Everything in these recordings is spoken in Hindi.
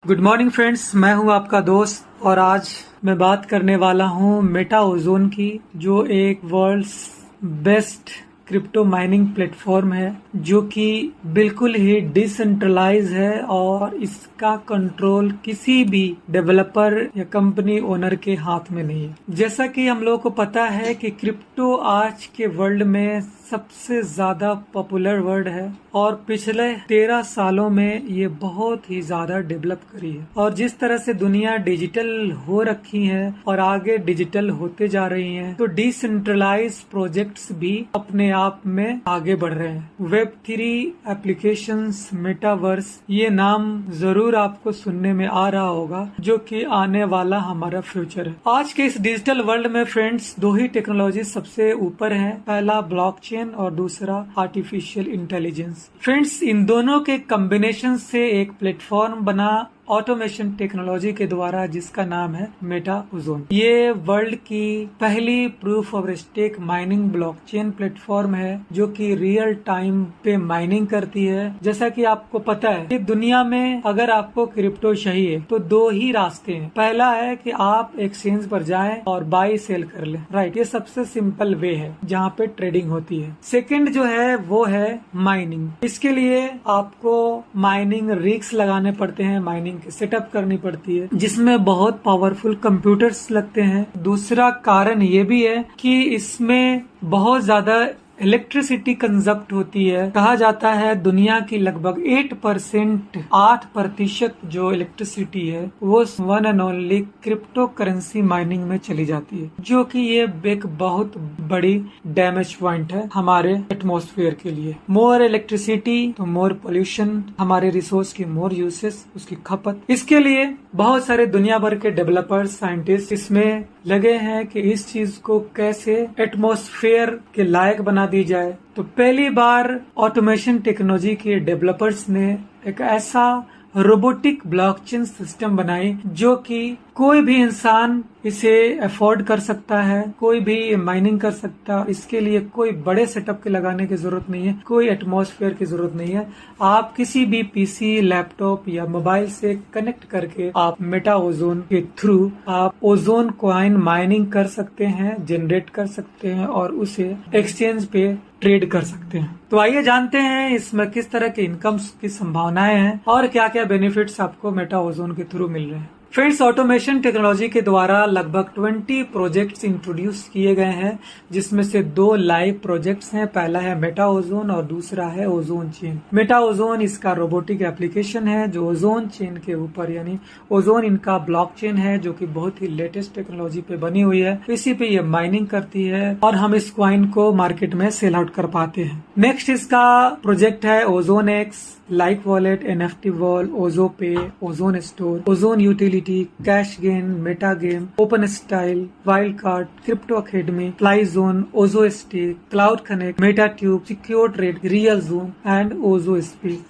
गुड मॉर्निंग फ्रेंड्स, मैं हूं आपका दोस्त और आज मैं बात करने वाला हूं मेटा ओजोन की, जो एक world's best crypto mining platform है जो कि बिल्कुल ही डिसेंट्रलाइज है और इसका कंट्रोल किसी भी डेवलपर या कंपनी ओनर के हाथ में नहीं है। जैसा कि हम लोगों को पता है कि क्रिप्टो आज के वर्ल्ड में सबसे ज्यादा पॉपुलर वर्ड है और पिछले 13 सालों में ये बहुत ही ज्यादा डेवलप करी है। और जिस तरह से दुनिया डिजिटल हो रखी है और आगे डिजिटल होते जा रही है, तो डिसेंट्रलाइज प्रोजेक्ट्स भी अपने आप में आगे बढ़ रहे हैं। वेब3 एप्लीकेशंस, मेटावर्स, ये नाम जरूर आपको सुनने में आ रहा होगा, जो कि आने वाला हमारा फ्यूचर है। आज के इस डिजिटल वर्ल्ड में फ्रेंड्स, दो ही टेक्नोलॉजी सबसे ऊपर है। पहला ब्लॉकचेन और दूसरा आर्टिफिशियल इंटेलिजेंस। फ्रेंड्स, इन दोनों के कॉम्बिनेशन से एक प्लेटफॉर्म बना ऑटोमेशन टेक्नोलॉजी के द्वारा, जिसका नाम है मेटा ओजोन। ये वर्ल्ड की पहली proof of stake mining blockchain platform है जो कि रियल टाइम पे माइनिंग करती है। जैसा कि आपको पता है कि दुनिया में अगर आपको क्रिप्टो चाहिए तो दो ही रास्ते हैं। पहला है कि आप एक्सचेंज पर जाएं और बाई सेल कर लें, राइट। ये सबसे सिंपल वे है जहाँ पे ट्रेडिंग होती है। सेकेंड जो है वो है माइनिंग। इसके लिए आपको माइनिंग रिग्स लगाने पड़ते हैं, माइनिंग सेटअप करनी पड़ती है, जिसमें बहुत पावरफुल कंप्यूटर्स लगते हैं। दूसरा कारण ये भी है कि इसमें बहुत ज्यादा इलेक्ट्रिसिटी कंजप्ट होती है। कहा जाता है दुनिया की लगभग 8% जो इलेक्ट्रिसिटी है वो one and only crypto currency mining में चली जाती है, जो कि ये एक बहुत बड़ी डैमेज पॉइंट है हमारे एटमॉस्फेयर के लिए। मोर इलेक्ट्रिसिटी तो मोर पोल्यूशन, हमारे रिसोर्स की मोर यूसेस, उसकी खपत। इसके लिए बहुत सारे दुनिया भर के डेवलपर्स, साइंटिस्ट इसमें लगे हैं कि इस चीज को कैसे एटमॉस्फेयर के लायक बना दी जाए। तो पहली बार ऑटोमेशन टेक्नोलॉजी के डेवलपर्स ने एक ऐसा रोबोटिक ब्लॉकचेन सिस्टम बनाई जो कि कोई भी इंसान इसे अफोर्ड कर सकता है, कोई भी माइनिंग कर सकता है। इसके लिए कोई बड़े सेटअप के लगाने की जरूरत नहीं है, कोई एटमॉस्फेयर की जरूरत नहीं है। आप किसी भी पीसी, लैपटॉप या मोबाइल से कनेक्ट करके आप मेटा ओजोन के थ्रू आप ओजोन कॉइन माइनिंग कर सकते हैं, जनरेट कर सकते हैं और उसे एक्सचेंज पे ट्रेड कर सकते हैं। तो आइए जानते हैं इसमें किस तरह के इनकम्स की संभावनाएं हैं और क्या क्या बेनिफिट्स आपको मेटा ओजोन के थ्रू मिल रहे हैं। फ्रेंड्स, ऑटोमेशन टेक्नोलॉजी के द्वारा लगभग 20 प्रोजेक्ट्स इंट्रोड्यूस किए गए हैं, जिसमें से 2 लाइव प्रोजेक्ट्स हैं। पहला है मेटा ओजोन और दूसरा है ओजोन चेन। मेटा ओजोन इसका रोबोटिक एप्लीकेशन है जो ओजोन चेन के ऊपर, यानी ओजोन इनका ब्लॉकचेन है जो कि बहुत ही लेटेस्ट टेक्नोलॉजी पे बनी हुई है। इसी पे ये माइनिंग करती है और हम इस कॉइन को मार्केट में सेल आउट कर पाते हैं। नेक्स्ट इसका प्रोजेक्ट है Ozone X, like wallet, NFT wall, Ozo pay, Ozone store, Ozone utility, cash gain, meta game, open style, wild card, crypto academy, fly zone, Ozo stake, cloud connect, meta tube, secure trade, real zone and Ozo space.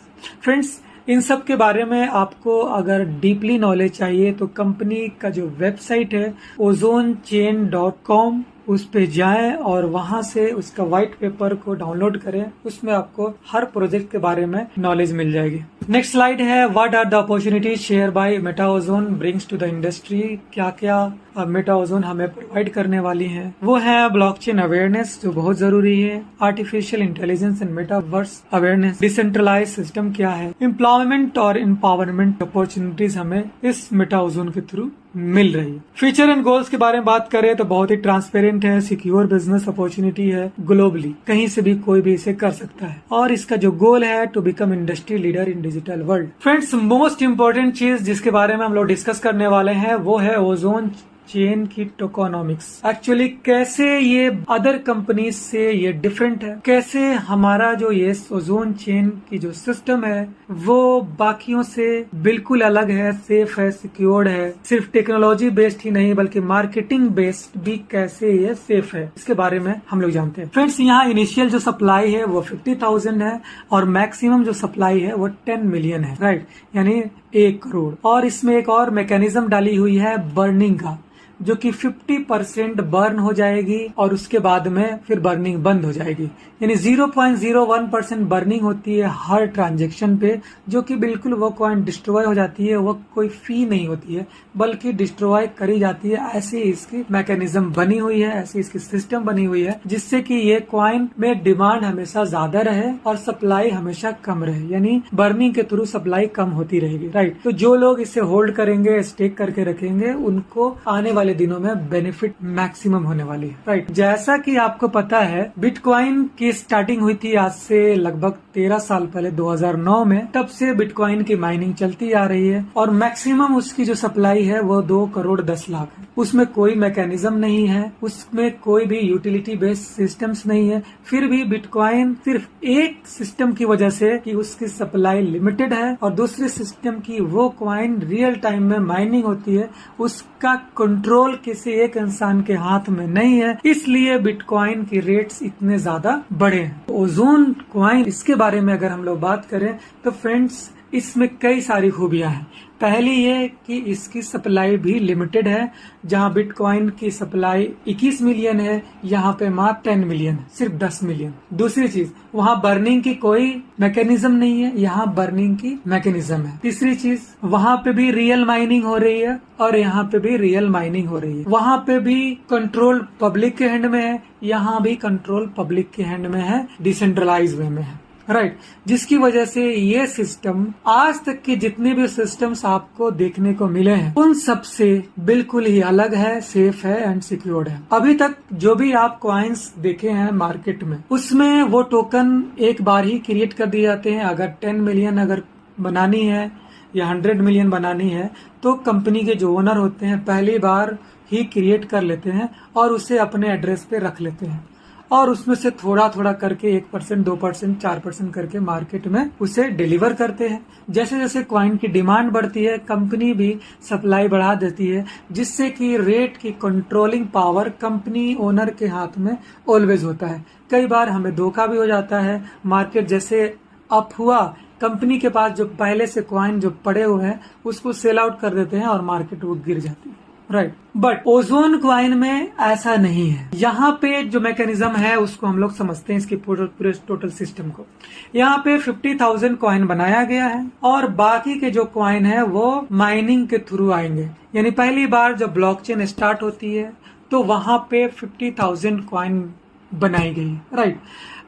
Friends, इन सब के बारे में आपको अगर डीपली नॉलेज चाहिए तो कंपनी का जो वेबसाइट है ozonchain.com, उस पे जाएं और वहां से उसका व्हाइट पेपर को डाउनलोड करें। उसमें आपको हर प्रोजेक्ट के बारे में नॉलेज मिल जाएगी। नेक्स्ट स्लाइड है, what are the opportunities share by Meta Ozone brings to the industry. क्या क्या मेटा ओजोन हमें प्रोवाइड करने वाली है। वो है ब्लॉकचेन अवेयरनेस, जो बहुत जरूरी है, artificial intelligence and metaverse awareness, decentralise system क्या है, एम्प्लॉयमेंट और एम्पावरमेंट अपॉर्चुनिटीज हमें इस मेटा ओजोन के थ्रू मिल रही है। फीचर एंड गोल्स के बारे में बात करें तो बहुत ही ट्रांसपेरेंट है, सिक्योर बिजनेस अपॉर्चुनिटी है, ग्लोबली कहीं से भी कोई भी इसे कर सकता है और इसका जो गोल है to become industry leader in digital world. Friends, most important चीज जिसके बारे में हम लोग डिस्कस करने वाले हैं वो है ओजोन चेन की टोकोनॉमिक्स। एक्चुअली कैसे ये अदर कंपनी से ये डिफरेंट है, कैसे हमारा जो ये ओजोन चेन की जो सिस्टम है वो बाकियों से बिल्कुल अलग है, सेफ है, सिक्योर्ड है। सिर्फ टेक्नोलॉजी बेस्ड ही नहीं बल्कि मार्केटिंग बेस्ड भी कैसे ये सेफ है, इसके बारे में हम लोग जानते हैं। फ्रेंड्स, यहाँ इनिशियल जो सप्लाई है वो 50,000 है और मैक्सिमम जो सप्लाई है वो 10 मिलियन है, राइट, यानी 1 करोड़। और इसमें एक और मैकेनिज्म डाली हुई है बर्निंग का, जो कि 50% बर्न हो जाएगी और उसके बाद में फिर बर्निंग बंद हो जाएगी। यानी 0.01% बर्निंग होती है हर ट्रांजेक्शन पे, जो कि बिल्कुल वो कॉइन डिस्ट्रॉय हो जाती है। वो कोई फी नहीं होती है बल्कि डिस्ट्रॉय करी जाती है। ऐसी इसकी मैकेनिज्म बनी हुई है, ऐसी इसकी सिस्टम बनी हुई है, जिससे कि ये कॉइन में डिमांड हमेशा ज्यादा रहे और सप्लाई हमेशा कम रहे। यानी बर्निंग के थ्रू सप्लाई कम होती रहेगी, राइट। तो जो लोग इसे होल्ड करेंगे, स्टेक करके रखेंगे, उनको आने वाले दिनों में बेनिफिट मैक्सिमम होने वाली है, राइट। जैसा कि आपको पता है, बिटकॉइन की स्टार्टिंग हुई थी आज से लगभग 13 साल पहले 2009 में। तब से बिटकॉइन की माइनिंग चलती आ रही है और मैक्सिमम उसकी जो सप्लाई है वो 2 करोड़ 10 लाख है। उसमें कोई मैकेनिज्म नहीं है, उसमें कोई भी यूटिलिटी बेस्ड सिस्टम्स नहीं है। फिर भी बिटकॉइन सिर्फ एक सिस्टम की वजह से कि उसकी सप्लाई लिमिटेड है और दूसरे सिस्टम की वो कॉइन रियल टाइम में माइनिंग होती है, उसका कंट्रोल किसी एक इंसान के हाथ में नहीं है, इसलिए बिटकॉइन की रेट्स इतने ज्यादा बढ़े हैं। ओजोन कॉइन, इसके बारे में अगर हम लोग बात करें तो फ्रेंड्स इसमें कई सारी खूबियां हैं। पहली ये कि इसकी सप्लाई भी लिमिटेड है। जहां बिटकॉइन की सप्लाई 21 मिलियन है, यहाँ पे मात्र 10 मिलियन है, सिर्फ 10 मिलियन। दूसरी चीज, वहाँ बर्निंग की कोई मैकेनिज्म नहीं है, यहाँ बर्निंग की मैकेनिज्म है। तीसरी चीज, वहाँ पे भी रियल माइनिंग हो रही है और यहाँ पे भी रियल माइनिंग हो रही है। वहाँ पे भी कंट्रोल पब्लिक के हैंड में है, यहाँ भी कंट्रोल पब्लिक के हैंड में है, डिसेंट्रलाइज वे में है, राइट। जिसकी वजह से ये सिस्टम आज तक के जितने भी सिस्टम्स आपको देखने को मिले हैं उन सब से बिल्कुल ही अलग है, सेफ है एंड सिक्योर्ड है। अभी तक जो भी आप कॉइन्स देखे हैं मार्केट में, उसमें वो टोकन एक बार ही क्रिएट कर दिए जाते हैं। अगर 10 मिलियन अगर बनानी है या 100 मिलियन बनानी है तो कंपनी के जो ओनर होते हैं पहली बार ही क्रिएट कर लेते हैं और उसे अपने एड्रेस पे रख लेते हैं और उसमें से थोड़ा थोड़ा करके 1%, 2%, 4% करके मार्केट में उसे डिलीवर करते हैं। जैसे जैसे कॉइन की डिमांड बढ़ती है, कंपनी भी सप्लाई बढ़ा देती है, जिससे कि रेट की कंट्रोलिंग पावर कंपनी ओनर के हाथ में ऑलवेज होता है। कई बार हमें धोखा भी हो जाता है। मार्केट जैसे अप हुआ, कंपनी के पास जो पहले से कॉइन जो पड़े हुए हैं उसको सेल आउट कर देते हैं और मार्केट वो गिर जाती है, राइट। बट ओजोन कॉइन में ऐसा नहीं है। यहाँ पे जो मैकेनिज्म है उसको हम लोग समझते हैं, इसकी पूरे टोटल सिस्टम को। यहाँ पे 50,000 कॉइन बनाया गया है और बाकी के जो कॉइन है वो माइनिंग के थ्रू आएंगे। यानी पहली बार जब ब्लॉकचेन स्टार्ट होती है तो वहां पे 50,000 कॉइन बनाई गई, राइट।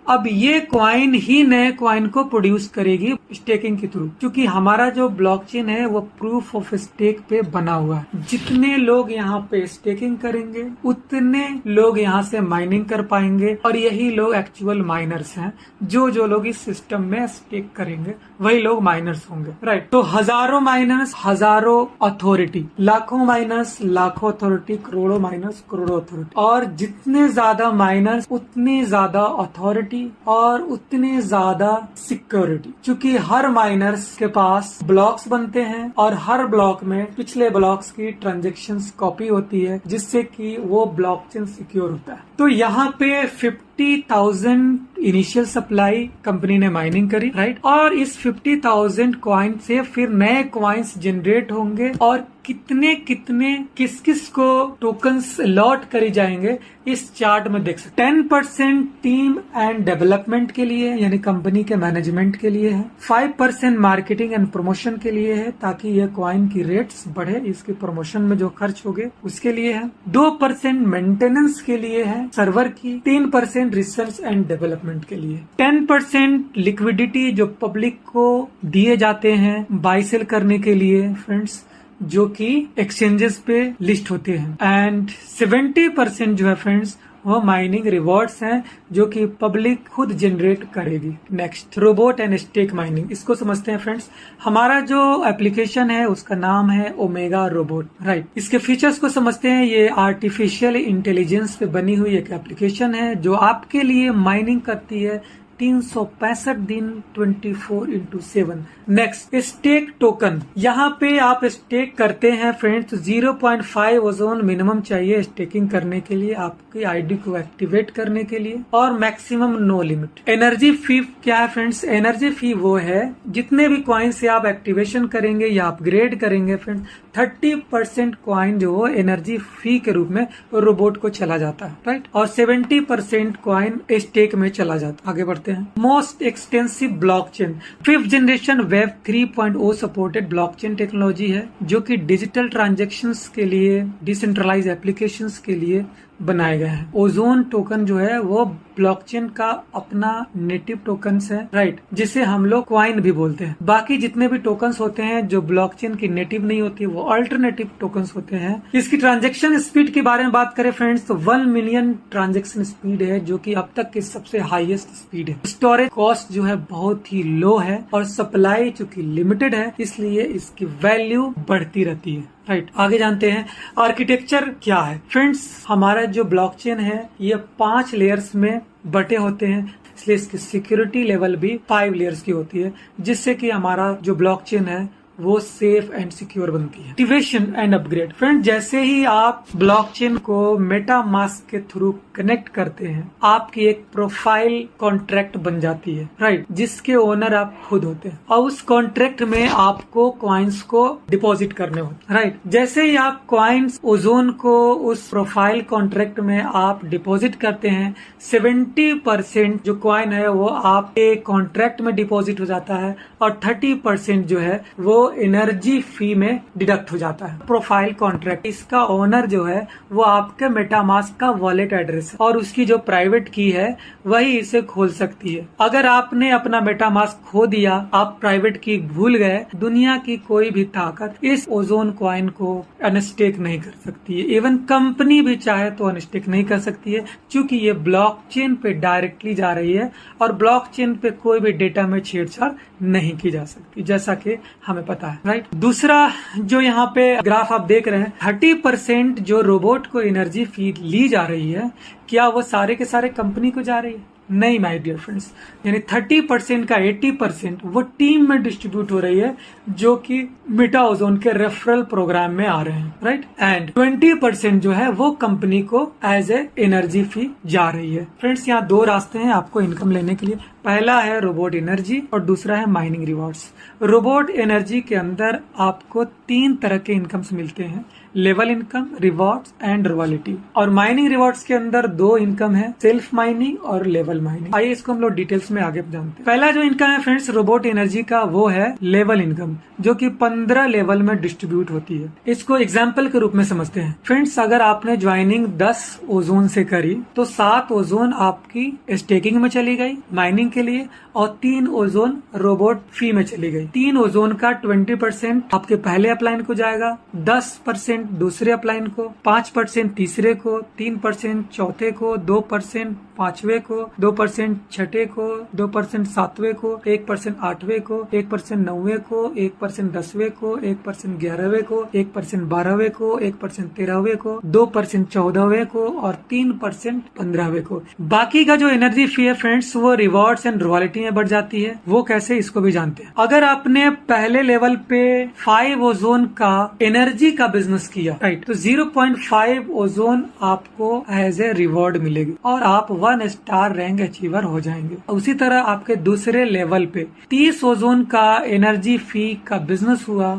अब ये कॉइन ही नए कॉइन को प्रोड्यूस करेगी स्टेकिंग के थ्रू, क्योंकि हमारा जो ब्लॉकचेन है वो प्रूफ ऑफ स्टेक पे बना हुआ है। जितने लोग यहाँ पे स्टेकिंग करेंगे उतने लोग यहाँ से माइनिंग कर पाएंगे और यही लोग एक्चुअल माइनर्स हैं। जो लोग इस सिस्टम में स्टेक करेंगे वही लोग माइनर्स होंगे, राइट। तो हजारों माइनर्स, हजारों अथॉरिटी, लाखों माइनर्स, लाखों अथॉरिटी, करोड़ों माइनर्स, करोड़ों अथॉरिटी। और जितने ज्यादा माइनर्स उतनी ज्यादा अथॉरिटी और उतनी ज्यादा सिक्योरिटी, क्योंकि हर माइनर्स के पास ब्लॉक्स बनते हैं और हर ब्लॉक में पिछले ब्लॉक्स की ट्रांजैक्शंस कॉपी होती है, जिससे कि वो ब्लॉकचेन सिक्योर होता है। तो यहाँ पे 50,000 इनिशियल सप्लाई कंपनी ने माइनिंग करी, राइट। और इस 50,000 कॉइन से फिर नए कॉइन्स जनरेट होंगे और कितने कितने किस किस को टोकन्स लॉट करी जाएंगे इस चार्ट में देख सकते। 10% टीम एंड डेवलपमेंट के लिए यानी कंपनी के मैनेजमेंट के लिए है, 5% मार्केटिंग एंड प्रमोशन के लिए है ताकि ये कॉइन की रेट्स बढ़े, इसके प्रमोशन में जो खर्च होंगे उसके लिए है, 2% मेंटेनेंस के लिए है सर्वर की, 3% रिसर्च एंड डेवलपमेंट के लिए, 10% लिक्विडिटी जो पब्लिक को दिए जाते हैं बाय सेल करने के लिए फ्रेंड्स, जो कि एक्सचेंजेस पे लिस्ट होते हैं, एंड 70% जो है फ्रेंड्स वो माइनिंग रिवॉर्ड्स हैं जो कि पब्लिक खुद जनरेट करेगी। Next, robot and stake mining, इसको समझते हैं फ्रेंड्स। हमारा जो एप्लीकेशन है उसका नाम है ओमेगा रोबोट, राइट। इसके फीचर्स को समझते हैं। ये आर्टिफिशियल इंटेलिजेंस पे बनी हुई एक एप्लीकेशन है जो आपके लिए माइनिंग करती है 365 दिन 24/7। Next, stake token. यहाँ पे आप स्टेक करते हैं फ्रेंड्स, 0.5 ओजोन मिनिमम चाहिए स्टेकिंग करने के लिए, आपकी आईडी को एक्टिवेट करने के लिए, और मैक्सिमम नो लिमिट। एनर्जी फी क्या है फ्रेंड्स? एनर्जी फी वो है जितने भी कॉइन से आप एक्टिवेशन करेंगे या अपग्रेड करेंगे फ्रेंड्स, 30% कॉइन जो हो एनर्जी फी के रूप में रोबोट को चला जाता है, राइट, और 70% कॉइन स्टेक में चला जाता है। आगे बढ़ते हैं। Most extensive blockchain, 5th generation web 3.0 supported blockchain technology है, जो कि डिजिटल ट्रांजैक्शंस के लिए, डिसेंट्रलाइज एप्लीकेशंस के लिए बनाए गए हैं। ओजोन टोकन जो है वो ब्लॉकचेन का अपना नेटिव टोकन्स है, राइट, जिसे हम लोग क्वाइन भी बोलते हैं। बाकी जितने भी टोकन्स होते हैं जो ब्लॉकचेन की नेटिव नहीं होती, वो अल्टरनेटिव टोकन्स होते हैं। इसकी ट्रांजैक्शन स्पीड के बारे में बात करें फ्रेंड्स, तो 1 मिलियन ट्रांजैक्शन स्पीड है, जो कि अब तक की सबसे हाईएस्ट स्पीड है। स्टोरेज कॉस्ट जो है बहुत ही लो है, और सप्लाई चूंकि लिमिटेड है, इसलिए इसकी वैल्यू बढ़ती रहती है, राइट। आगे जानते हैं आर्किटेक्चर क्या है। फ्रेंड्स, हमारा जो ब्लॉकचेन है ये 5 लेयर्स में बटे होते हैं, इसलिए इसकी सिक्योरिटी लेवल भी 5 लेयर्स की होती है, जिससे कि हमारा जो ब्लॉकचेन है वो सेफ एंड सिक्योर बनती है। Activation and upgrade. फ्रेंड, जैसे ही आप ब्लॉकचेन को मेटामास्क के थ्रू कनेक्ट करते हैं, आपकी एक प्रोफाइल कॉन्ट्रैक्ट बन जाती है, राइट, जिसके ओनर आप खुद होते हैं, और उस कॉन्ट्रैक्ट में आपको कॉइन्स को डिपॉजिट करने होते हैं, राइट। जैसे ही आप कॉइन्स ओजोन को उस प्रोफाइल कॉन्ट्रैक्ट में आप डिपॉजिट करते हैं, 70% जो कॉइन है वो आपके कॉन्ट्रैक्ट में डिपॉजिट हो जाता है, और 30% जो है वो एनर्जी फी में डिडक्ट हो जाता है। प्रोफाइल कॉन्ट्रैक्ट, इसका ओनर जो है वो आपके मेटामास्क का वॉलेट एड्रेस है, और उसकी जो प्राइवेट की है वही इसे खोल सकती है। अगर आपने अपना मेटामास्क खो दिया, आप प्राइवेट की भूल गए, दुनिया की कोई भी ताकत इस ओजोन कॉइन को अनस्टेक नहीं कर सकती है। इवन कंपनी भी चाहे तो अनस्टेक नहीं कर सकती है, क्योंकि ये ब्लॉकचेन पे डायरेक्टली जा रही है, और ब्लॉकचेन पे कोई भी डेटा में छेड़छाड़ नहीं की जा सकती, जैसा कि हमें पता है, राइट। दूसरा जो यहाँ पे ग्राफ आप देख रहे हैं, 30% जो रोबोट को एनर्जी फी ली जा रही है, क्या वो सारे के सारे कंपनी को जा रही है? नहीं माय डियर फ्रेंड्स, यानी 30% का 80% वो टीम में डिस्ट्रीब्यूट हो रही है, जो कि मेटा ओजोन के रेफरल प्रोग्राम में आ रहे हैं, राइट, एंड 20% जो है वो कंपनी को एज ए एनर्जी फी जा रही है। फ्रेंड्स, यहाँ 2 रास्ते हैं आपको इनकम लेने के लिए। पहला है रोबोट एनर्जी और दूसरा है माइनिंग रिवॉर्ड्स। रोबोट एनर्जी के अंदर आपको 3 तरह के इनकम्स मिलते हैं, level income, rewards and royalty. और माइनिंग रिवॉर्ड्स के अंदर 2 इनकम है, सेल्फ माइनिंग और लेवल माइनिंग। आइए इसको हम लोग डिटेल्स में आगे जानते हैं। पहला जो इनकम है फ्रेंड्स रोबोट एनर्जी का, वो है लेवल इनकम, जो कि 15 लेवल में डिस्ट्रीब्यूट होती है। इसको एग्जाम्पल के रूप में समझते हैं। फ्रेंड्स, अगर आपने ज्वाइनिंग 10 ओजोन से करी, तो 7 ओजोन आपकी स्टेकिंग में चली गई माइनिंग के लिए, और 3 ओजोन रोबोट फी में चली गई। 3 ओजोन का 20% आपके पहले अपलाइन को जाएगा, 10% दूसरे अपलाइन को, 5% तीसरे को, 3% चौथे को, 2% पांचवे को, 2% छठे को, 2% सातवें को, 1% आठवें को, 1% नौवें को, 1% 10वें को, 1% 11वें को, 1% 12वें को, 1% 13वें को, 2% 14वें को, और 3% 15वें को। बाकी का जो एनर्जी फी है फ्रेंड्स, वो रिवॉर्ड्स एंड रॉयल्टी में बढ़ जाती है। वो कैसे, इसको भी जानते हैं। अगर आपने पहले लेवल पे 5 ओजोन का एनर्जी का बिजनेस किया, राइट, तो 0.5 ओजोन आपको एज ए रिवॉर्ड मिलेगी, और आप 1 स्टार रैंक अचीवर हो जाएंगे। उसी तरह आपके दूसरे लेवल पे 30 ओजोन का एनर्जी फी का बिजनेस हुआ,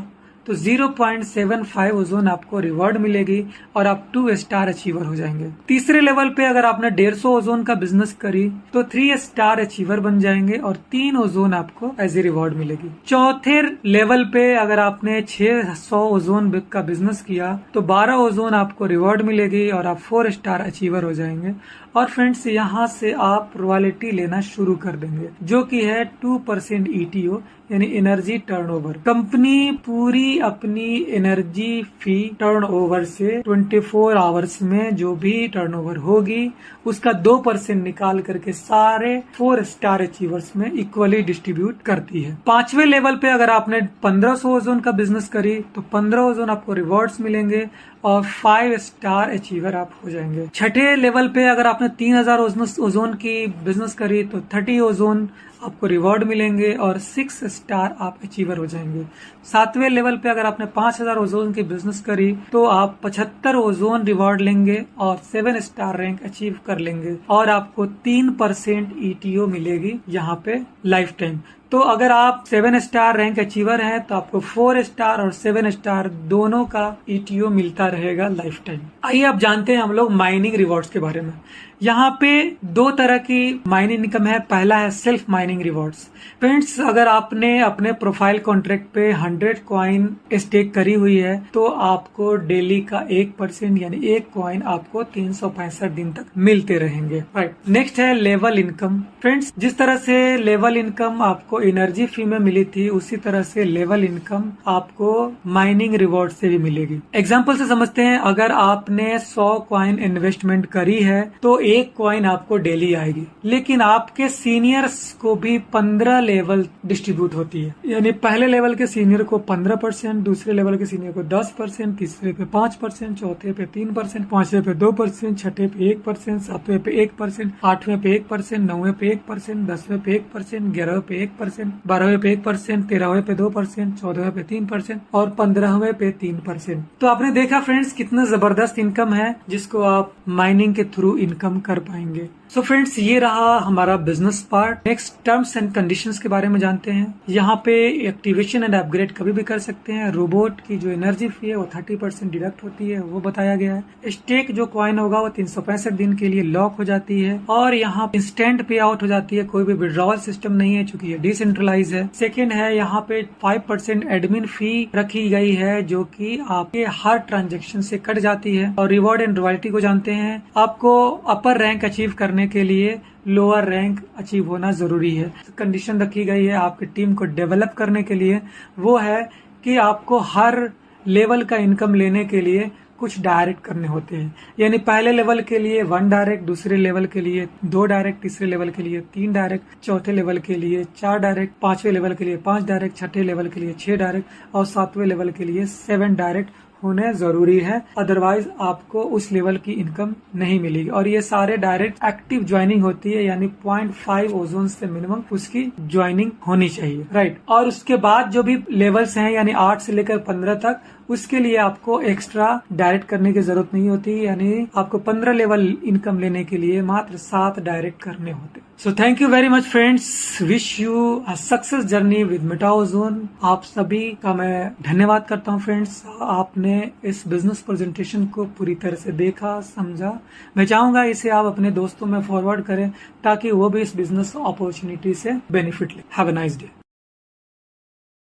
तो 0.75 ओजोन आपको रिवॉर्ड मिलेगी, और आप 2 स्टार अचीवर हो जाएंगे। तीसरे लेवल पे अगर आपने 150 ओजोन का बिजनेस करी, तो 3 स्टार अचीवर बन जाएंगे, और 3 ओजोन आपको एज ए रिवॉर्ड मिलेगी। चौथे लेवल पे अगर आपने 600 ओजोन का बिजनेस किया, तो 12 ओजोन आपको रिवॉर्ड मिलेगी, और आप 4 स्टार अचीवर हो जाएंगे। और फ्रेंड्स, यहाँ से आप रॉयल्टी लेना शुरू कर देंगे, जो कि है 2% ETO, यानी एनर्जी टर्नओवर। कंपनी पूरी अपनी एनर्जी फी टर्नओवर से 24 आवर्स में जो भी टर्नओवर होगी उसका 2% निकाल करके सारे 4 स्टार अचीवर्स में इक्वली डिस्ट्रीब्यूट करती है। 5वें लेवल पे अगर आपने 1500 ओजोन का बिजनेस करी तो 15 ओजोन आपको रिवॉर्ड्स मिलेंगे और 5 स्टार अचीवर आप हो जाएंगे। 6ठे लेवल पे अगर आपने 3000 ओजोन की बिजनेस करी तो 30 ओजोन आपको रिवॉर्ड मिलेंगे और 6 स्टार आप अचीवर हो जाएंगे। 7वें लेवल पे अगर आपने 5000 ओजोन की बिजनेस करी तो आप 75 ओजोन रिवॉर्ड लेंगे और 7 स्टार रैंक अचीव कर लेंगे और आपको 3% ETO मिलेगी यहाँ पे लाइफ टाइम। तो अगर आप 7 स्टार रैंक अचीवर हैं तो आपको 4 स्टार और 7 स्टार दोनों का ETO मिलता रहेगा लाइफ टाइम। आइए आप जानते हैं हम लोग माइनिंग रिवॉर्ड्स के बारे में। यहाँ पे 2 तरह की माइनिंग इनकम है। पहला है सेल्फ माइनिंग रिवॉर्ड्स। फ्रेंड्स, अगर आपने अपने प्रोफाइल कॉन्ट्रैक्ट पे 100 कॉइन स्टेक करी हुई है तो आपको डेली का 1% यानी 1 कॉइन आपको 365 दिन तक मिलते रहेंगे। राइट। नेक्स्ट है लेवल इनकम। फ्रेंड्स, जिस तरह से लेवल इनकम आपको एनर्जी फी में मिली थी उसी तरह से लेवल इनकम आपको माइनिंग रिवॉर्ड से भी मिलेगी। एग्जाम्पल से समझते हैं, अगर आपने 100 कॉइन इन्वेस्टमेंट करी है तो 1 कॉइन आपको डेली आएगी, लेकिन आपके सीनियर्स को भी 15 लेवल डिस्ट्रीब्यूट होती है। यानी पहले लेवल के सीनियर को 15%, दूसरे लेवल के सीनियर को 10%, तीसरे पे 5%, चौथे पे 3%, 5वें पे 2%, छठे पे 1%, 7वें पे 1%, 8वें पे 1%, 9वें पे 1%, 10वें पे 1%, 11वें पे 1%, 12वें पे 1%, 13वें पे 2%, 14वें पे 3% और 15वें पे 3%। तो आपने देखा फ्रेंड्स कितना जबरदस्त इनकम है जिसको आप माइनिंग के थ्रू इनकम कर पाएंगे। सो फ्रेंड्स, ये रहा हमारा business part. Next terms and conditions के बारे में जानते हैं। यहाँ पे एक्टिवेशन एंड अपग्रेड कभी भी कर सकते हैं। रोबोट की जो एनर्जी फी है वो 30% डिडक्ट होती है, वो बताया गया है। स्टेक जो कॉइन होगा वो 365 दिन के लिए लॉक हो जाती है और यहाँ इंस्टेंट पे आउट हो जाती है, कोई भी विड्रॉवल सिस्टम नहीं है चूंकि ये डिसेंट्रलाइज है। सेकेंड है, यहाँ पे 5% एडमिन फी रखी गई है जो कि आपके हर ट्रांजेक्शन से कट जाती है। और रिवॉर्ड एंड रॉयल्टी को जानते हैं, आपको अपर रैंक अचीव करने के लिए लोअर रैंक अचीव होना जरूरी है। कंडीशन रखी गई है आपकी टीम को डेवलप करने के लिए, वो है कि आपको हर लेवल का इनकम लेने के लिए कुछ डायरेक्ट करने होते हैं। यानी पहले लेवल के लिए 1 डायरेक्ट, दूसरे लेवल के लिए 2 डायरेक्ट, तीसरे लेवल के लिए 3 डायरेक्ट, चौथे लेवल के लिए 4 डायरेक्ट, 5वें लेवल के लिए 5 डायरेक्ट, छठे लेवल के लिए 6 डायरेक्ट और 7वें लेवल के लिए 7 डायरेक्ट होने जरूरी है। अदरवाइज आपको उस लेवल की इनकम नहीं मिलेगी। और ये सारे डायरेक्ट एक्टिव ज्वाइनिंग होती है, यानी 0.5 ओजोन से मिनिमम उसकी ज्वाइनिंग होनी चाहिए। राइट। और उसके बाद जो भी लेवल्स हैं यानी 8 से लेकर 15 तक, उसके लिए आपको एक्स्ट्रा डायरेक्ट करने की जरूरत नहीं होती। यानी आपको 15 लेवल इनकम लेने के लिए मात्र 7 डायरेक्ट करने होते। So thank you very much friends. Wish you a success journey with Meta Ozone. आप सभी का मैं धन्यवाद करता हूँ फ्रेंड्स। आपने इस बिजनेस प्रेजेंटेशन को पूरी तरह से देखा, समझा। मैं चाहूंगा इसे आप अपने दोस्तों में फॉरवर्ड करें ताकि वो भी इस बिजनेस अपॉर्चुनिटी से बेनिफिट ले। Have a nice day.